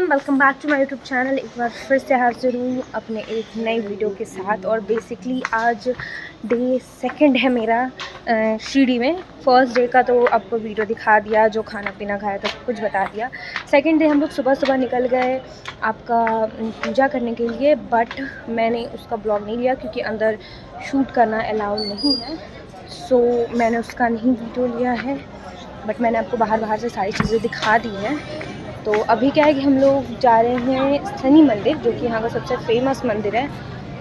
Welcome back to my YouTube channel. एक बार फिर से हाजिर हूँ अपने एक नई वीडियो के साथ। और बेसिकली आज डे सेकंड है मेरा शिरडी में। फर्स्ट डे का तो आपको वीडियो दिखा दिया, जो खाना पीना खाया था सब कुछ बता दिया। सेकंड डे हम लोग सुबह सुबह निकल गए आपका पूजा करने के लिए, बट मैंने उसका ब्लॉग नहीं लिया क्योंकि अंदर शूट करना अलाउड नहीं है। सो मैंने उसका नहीं वीडियो लिया है, बट मैंने आपको बाहर से सारी चीज़ें दिखा दी हैं। तो अभी क्या है कि हम लोग जा रहे हैं शनि मंदिर, जो कि यहाँ का सबसे फेमस मंदिर है।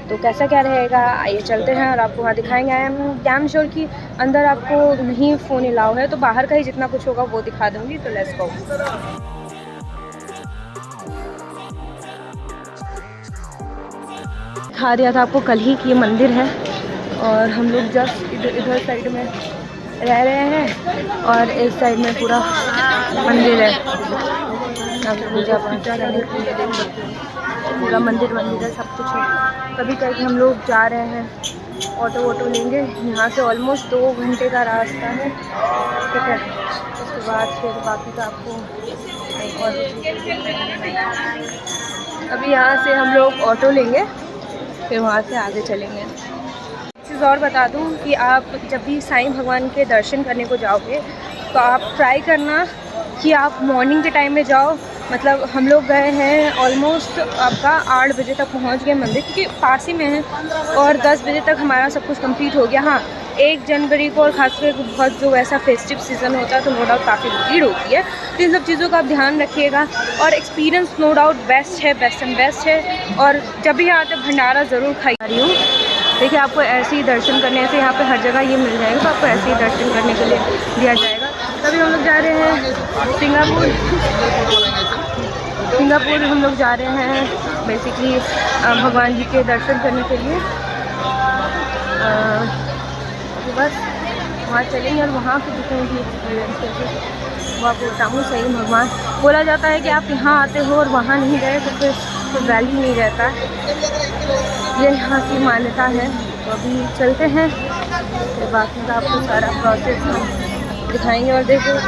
तो कैसा क्या रहेगा आइए चलते हैं और आपको वहाँ दिखाएंगे। आई एम डैम श्योर कि अंदर आपको नहीं फ़ोन अलाउ है, तो बाहर का ही जितना कुछ होगा वो दिखा दूँगी। तो लेट्स गो। दिखा दिया था आपको कल ही कि ये मंदिर है, और हम लोग जस्ट इधर साइड में रह रहे हैं और इस साइड में पूरा मंदिर है। पूजा पाठ करने के लिए देख सकते हो पूरा मंदिर है, सब कुछ है। कभी करके हम लोग जा रहे हैं, ऑटो लेंगे। यहाँ से ऑलमोस्ट 2 घंटे का रास्ता है, ठीक है। उसके बाद फिर बाकी का आपको और अभी यहाँ से हम लोग ऑटो लेंगे, फिर वहाँ से आगे चलेंगे। चीज़ और बता दूँ कि आप जब भी साईं भगवान के दर्शन करने को जाओगे तो आप ट्राई करना कि आप मॉर्निंग के टाइम में जाओ। मतलब हम लोग गए हैं ऑलमोस्ट आपका 8 बजे तक पहुंच गए मंदिर, क्योंकि पास ही में है, और 10 बजे तक हमारा सब कुछ कंप्लीट हो गया। हाँ, 1 जनवरी को और खासकर बहुत जो वैसा फेस्टिव सीज़न होता है तो नो डाउट काफ़ी भीड़ होती है। तो इन सब चीज़ों का आप ध्यान रखिएगा। और एक्सपीरियंस नो डाउट बेस्ट है। और जब भी आते भंडारा ज़रूर खाई रही हूँ। देखिए आपको ऐसे ही दर्शन करने से यहाँ पे हर जगह ये मिल जाएगा, तो आपको ऐसे ही दर्शन करने के लिए दिया जाएगा। तभी हम लोग जा रहे हैं सिंगापुर हम लोग जा रहे हैं बेसिकली भगवान जी के दर्शन करने के लिए। तो बस वहाँ चलेंगे और वहाँ के जितने भी एक्सपीरियंस है वो आपको बताऊँ। सही भगवान बोला जाता है कि आप यहाँ आते हो और वहाँ नहीं गए तो फिर तो वैल्यू नहीं रहता, ये यहाँ की मान्यता है। तो अभी चलते हैं, फिर बाकी का आपको सारा प्रोसेस हम दिखाएंगे। और देखो तो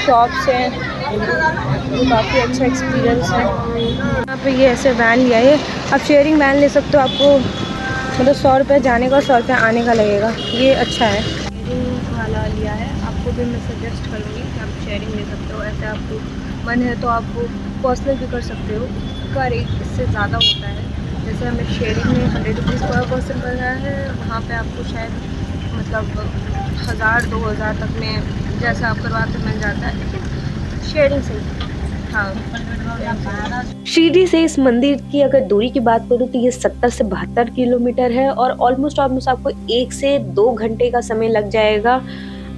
शॉप्स हैं, तो काफ़ी अच्छा एक्सपीरियंस है। यहाँ पे ये ऐसे वैन लिया है, आप शेयरिंग वैन ले सकते हो। आपको मतलब 100 रुपये जाने का 100 रुपये आने का लगेगा, ये अच्छा है। शेयरिंग वाला लिया है, आपको भी मैं सजेस्ट करूँगी कि आप शेयरिंग ले सकते हो। ऐसे आपको मन है तो आप पर्सनल भी कर सकते हो, उसका रेट इससे ज़्यादा होता है। जैसे हमें शेयरिंग में 100 रुपीज़ पर पर्सन पड़ रहा है, वहाँ पे आपको शायद मतलब 1000-2000 तक में जैसा आप करवाते मिल जाता है, लेकिन शेयरिंग से हाँ। शिरडी से इस मंदिर की अगर दूरी की बात करूँ तो ये 70 से 72 किलोमीटर है, और ऑलमोस्ट आपको 1 से 2 घंटे का समय लग जाएगा।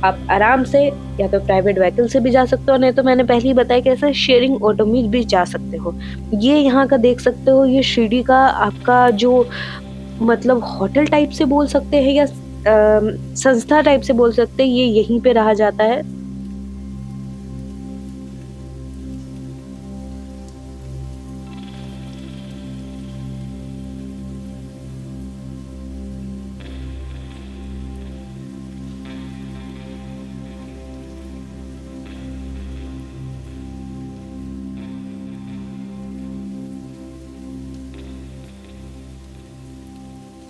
आप आराम से या तो प्राइवेट व्हीकल से भी जा सकते हो, नहीं तो मैंने पहले ही बताया कि ऐसा शेयरिंग ऑटो में भी जा सकते हो। ये यहाँ का देख सकते हो, ये शिरडी का आपका जो मतलब होटल टाइप से बोल सकते हैं या संस्था टाइप से बोल सकते हैं, ये यहीं पे रहा जाता है।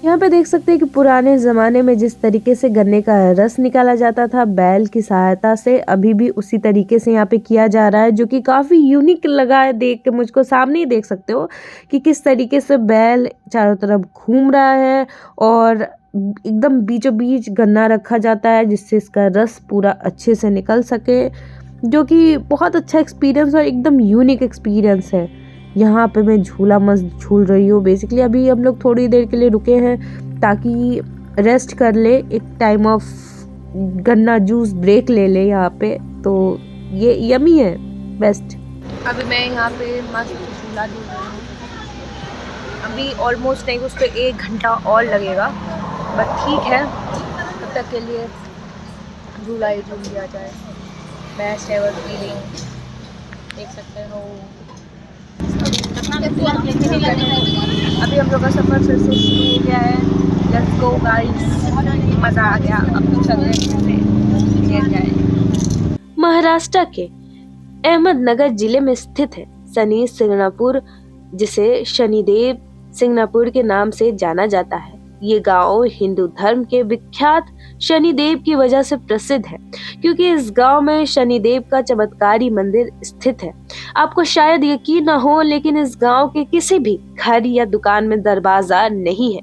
यहाँ पे देख सकते हैं कि पुराने ज़माने में जिस तरीके से गन्ने का रस निकाला जाता था बैल की सहायता से, अभी भी उसी तरीके से यहाँ पे किया जा रहा है, जो कि काफ़ी यूनिक लगा है देख के मुझको। सामने ही देख सकते हो कि किस तरीके से बैल चारों तरफ घूम रहा है, और एकदम बीचों बीच गन्ना रखा जाता है जिससे इसका रस पूरा अच्छे से निकल सके, जो कि बहुत अच्छा एक्सपीरियंस और एकदम यूनिक एक्सपीरियंस है। यहाँ पे मैं झूला मस्त झूल रही हूँ। बेसिकली अभी हम लोग थोड़ी देर के लिए रुके हैं ताकि रेस्ट कर ले, एक टाइम ऑफ गन्ना जूस ब्रेक ले ले यहाँ पे। तो ये यमी है, बेस्ट। अभी मैं यहाँ पे मस्त झूला झूल रही हूँ। अभी ऑलमोस्ट नहीं, उस पर 1 घंटा और लगेगा, बट ठीक है, तब तक के लिए झूला ही झूल लिया जाए। बेस्ट एवर फीलिंग देख सकते हो। अभी हम लोग का सफ़र फिर से शुरू हो गया है। लेट्स गो गाइस, मज़ा आ गया। अब चल रहे हैं। महाराष्ट्र के अहमदनगर जिले में स्थित है शनि सिंगनापुर, जिसे शनिदेव सिंगनापुर के नाम से जाना जाता है। ये गांव हिंदू धर्म के विख्यात शनिदेव की वजह से प्रसिद्ध है, क्योंकि इस गांव में शनिदेव का चमत्कारी मंदिर स्थित है। आपको शायद यकीन न हो, लेकिन इस गांव के किसी भी घर या दुकान में दरवाजा नहीं है।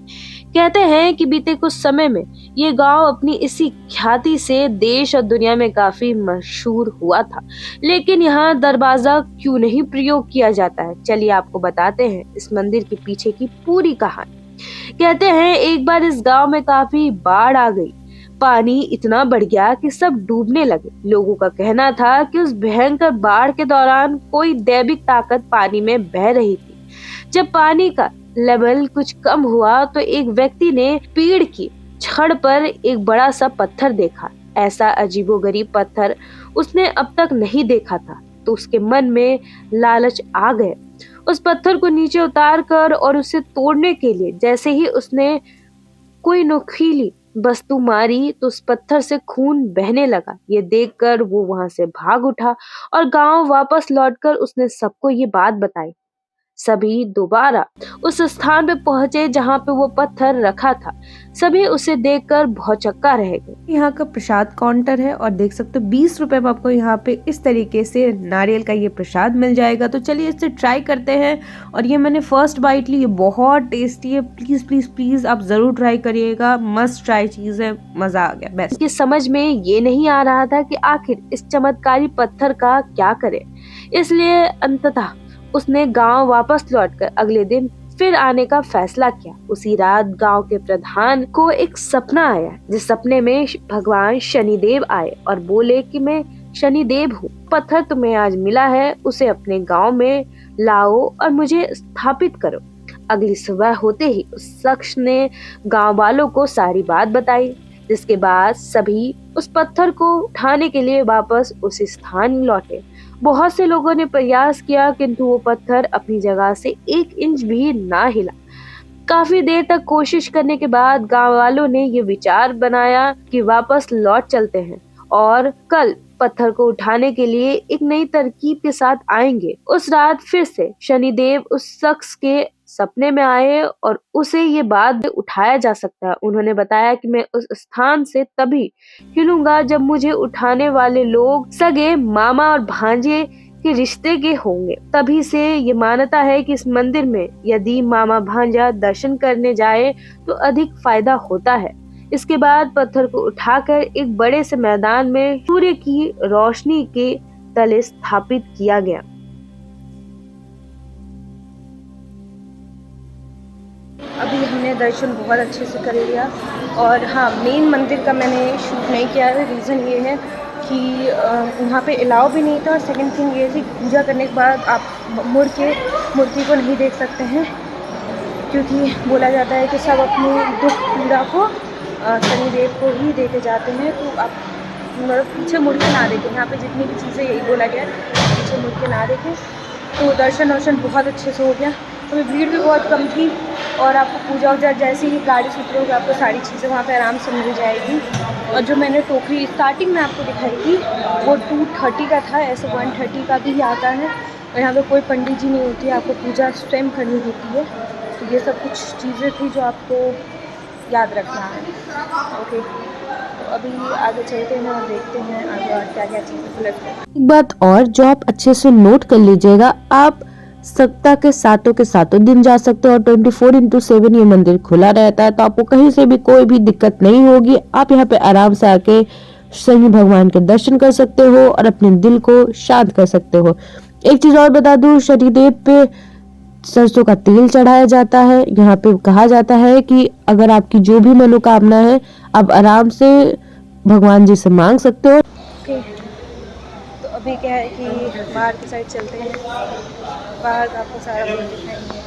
कहते हैं कि बीते कुछ समय में ये गांव अपनी इसी ख्याति से देश और दुनिया में काफी मशहूर हुआ था। लेकिन यहाँ दरवाजा क्यों नहीं प्रयोग किया जाता है, चलिए आपको बताते हैं इस मंदिर के पीछे की पूरी कहानी। कहते हैं एक बार इस गांव में काफी बाढ़ आ गई। पानी इतना बढ़ गया कि सब डूबने लगे। लोगों का कहना था कि उस भयंकर बाढ़ के दौरान कोई दैविक ताकत पानी में बह रही थी। जब पानी का लेवल कुछ कम हुआ तो एक व्यक्ति ने पेड़ की छड़ पर एक बड़ा सा पत्थर देखा। ऐसा अजीबोगरीब पत्थर उसने अब तक नहीं देखा था, तो उसके मन में लालच आ गए। उस पत्थर को नीचे उतार कर और उसे तोड़ने के लिए जैसे ही उसने कोई नुकीली वस्तु मारी तो उस पत्थर से खून बहने लगा। ये देखकर वो वहां से भाग उठा और गांव वापस लौटकर उसने सबको ये बात बताई। सभी दोबारा उस स्थान पे पहुंचे जहां पे वो पत्थर रखा था। सभी उसे देखकर भौचक्का रह गए। यहाँ का प्रसाद काउंटर है और देख सकते हो 20 रुपए में आपको यहाँ पे इस तरीके से नारियल का ये प्रसाद मिल जाएगा। तो चलिए इसे ट्राई करते हैं। और ये मैंने फर्स्ट बाइट ली, ये बहुत टेस्टी है। प्लीज प्लीज प्लीज आप जरूर ट्राई करिएगा, मस्ट ट्राई चीज है, मजा आ गया बेस्ट। समझ में ये नहीं आ रहा था कि आखिर इस चमत्कारी पत्थर का क्या करे, इसलिए अंततः उसने गांव वापस लौटकर अगले दिन फिर आने का फैसला किया। उसी रात गांव के प्रधान को एक सपना आया, जिस सपने में भगवान शनिदेव आए और बोले कि मैं शनिदेव हूँ, पत्थर तुम्हें आज मिला है, उसे अपने गांव में लाओ और मुझे स्थापित करो। अगली सुबह होते ही उस शख्स ने गांव वालों को सारी बात बताई, जिसके बाद सभी उस पत्थर को उठाने के लिए वापस उस स्थान लौटे। बहुत से लोगों ने प्रयास किया, किंतु वो पत्थर अपनी जगह से 1 इंच भी ना हिला। काफी देर तक कोशिश करने के बाद गांव वालों ने ये विचार बनाया कि वापस लौट चलते हैं और कल पत्थर को उठाने के लिए एक नई तरकीब के साथ आएंगे। उस रात फिर से शनिदेव उस शख्स के सपने में आए और उसे ये बात उठाया जा सकता है। उन्होंने बताया कि मैं उस स्थान से तभी हिलूंगा जब मुझे उठाने वाले लोग सगे मामा और भांजे के रिश्ते के होंगे। तभी से ये मान्यता है कि इस मंदिर में यदि मामा भांजा दर्शन करने जाए तो अधिक फायदा होता है। इसके बाद पत्थर को उठाकर एक बड़े से मैदान में सूर्य की रोशनी के तले स्थापित किया गया। अभी हमने दर्शन बहुत अच्छे से कर लिया। और हाँ, मेन मंदिर का मैंने शूट नहीं किया है। रीज़न ये है कि वहाँ पे अलाउ भी नहीं था, और सेकंड थिंग ये थी पूजा करने के बाद आप मुड़ के मूर्ति को नहीं देख सकते हैं, क्योंकि बोला जाता है कि सब अपने दुख पीड़ा को शनिदेव को ही देके जाते हैं। तो आप पीछे मुड़ के ना देखें। यहाँ पे जितनी भी चीज़ें यही बोला गया है, पीछे मुड़ के ना देखें। तो दर्शन बहुत अच्छे से हो गया। तो भीड़ भी बहुत कम थी, और आपको पूजा वूजा जैसे ही गाड़ी से उतरोगे आपको सारी चीज़ें वहाँ पे आराम से मिल जाएगी। और जो मैंने टोकरी स्टार्टिंग में आपको दिखाई थी वो 230 का था, ऐसे 130 का भी आता है। और यहाँ पे कोई पंडित जी नहीं होती है, आपको पूजा स्वयं करनी होती है। तो ये सब कुछ चीज़ें थी जो आपको याद रखना है। ओके, तो अभी आगे चलते हैं और देखते हैं आगे और क्या क्या चीज़ें उपलब्ध है। एक बात और जो आप अच्छे से नोट कर लीजिएगा, आप सप्ताह के सातों दिन जा सकते हो और 24/7 ये मंदिर खुला रहता है। तो आपको कहीं से भी कोई भी दिक्कत नहीं होगी। आप यहाँ पे आराम से आके शनि भगवान के दर्शन कर सकते हो और अपने दिल को शांत कर सकते हो। एक चीज और बता दूं, शनिदेव पे सरसों का तेल चढ़ाया जाता है। यहाँ पे कहा जाता है कि अगर आपकी जो भी मनोकामना है आप आराम से भगवान जी से मांग सकते हो। तो अभी क्या है कि बाहर की साइड चलते हैं, बाहर आपको सारा कुछ दिखाएंगे।